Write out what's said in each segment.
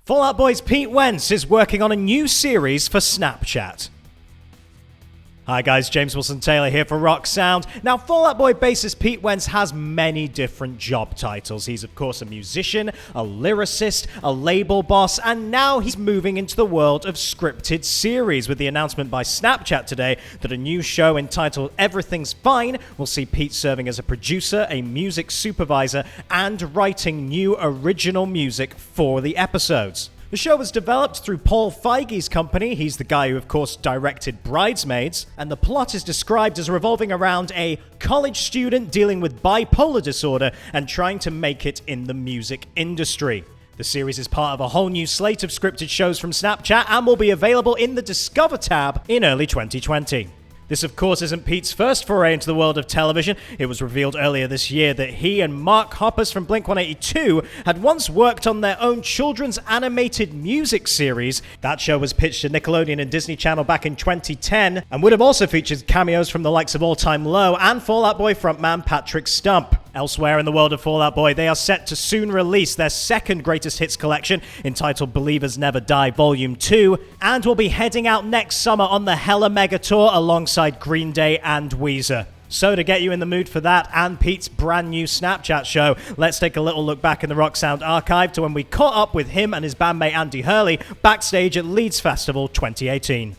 Fall Out Boy's Pete Wentz is working on a new series for Snapchat. Hi guys, James Wilson Taylor here for Rock Sound. Now, Fall Out Boy bassist Pete Wentz has many different job titles. He's of course a musician, a lyricist, a label boss, and now he's moving into the world of scripted series with the announcement by Snapchat today that a new show entitled Everything's Fine will see Pete serving as a producer, a music supervisor, and writing new original music for the episodes. The show was developed through Paul Feige's company. He's the guy who, of course, directed Bridesmaids. And the plot is described as revolving around a college student dealing with bipolar disorder and trying to make it in the music industry. The series is part of a whole new slate of scripted shows from Snapchat and will be available in the Discover tab in early 2020. This, of course, isn't Pete's first foray into the world of television. It was revealed earlier this year that he and Mark Hoppus from Blink-182 had once worked on their own children's animated music series. That show was pitched to Nickelodeon and Disney Channel back in 2010 and would have also featured cameos from the likes of All Time Low and Fall Out Boy frontman Patrick Stump. Elsewhere in the world of Fall Out Boy, they are set to soon release their second greatest hits collection, entitled Believers Never Die Volume 2, and will be heading out next summer on the Hella Mega Tour alongside Green Day and Weezer. So to get you in the mood for that and Pete's brand new Snapchat show, let's take a little look back in the Rock Sound archive to when we caught up with him and his bandmate Andy Hurley backstage at Leeds Festival 2018.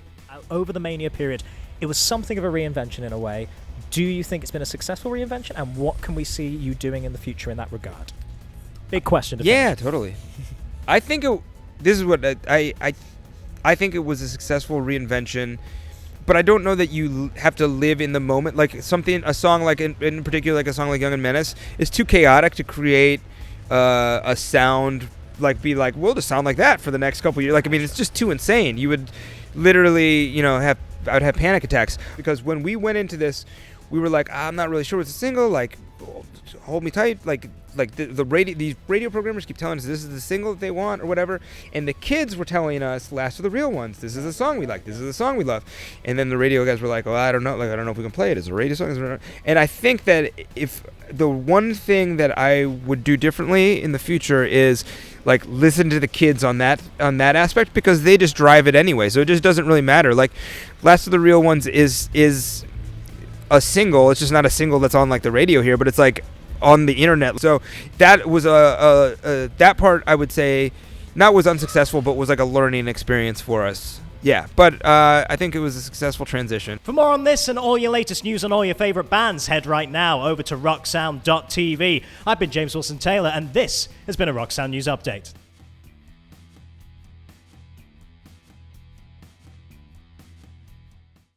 Over the Mania period, it was something of a reinvention in a way. Do you think it's been a successful reinvention, and what can we see you doing in the future in that regard? Big question. Yeah, totally. I think this is what I think it was a successful reinvention, but I don't know that you have to live in the moment. Like a song like in particular, like a song like Young and Menace is too chaotic to create a sound be like, we'll just sound like that for the next couple years. Like, I mean, it's just too insane. You would literally, I would have panic attacks because when we went into this, we were like, I'm not really sure it's a single. Like, hold me tight. Like the radio, these radio programmers keep telling us this is the single that they want or whatever. And the kids were telling us, last of the real ones. This is a song we like. This is a song we love. And then the radio guys were like, well, I don't know. Like, I don't know if we can play it. It's a radio song. And I think that if the one thing that I would do differently in the future is like listen to the kids on that aspect, because they just drive it anyway. So it just doesn't really matter. Like, Last of the Real Ones is a single. It's just not a single that's on like the radio here, but it's like on the internet. So that was that part, I would say, not was unsuccessful, but was like a learning experience for us. Yeah, but I think it was a successful transition. For more on this and all your latest news on all your favorite bands, head right now over to rocksound.tv. I've been James Wilson Taylor, and this has been a Rock Sound News Update.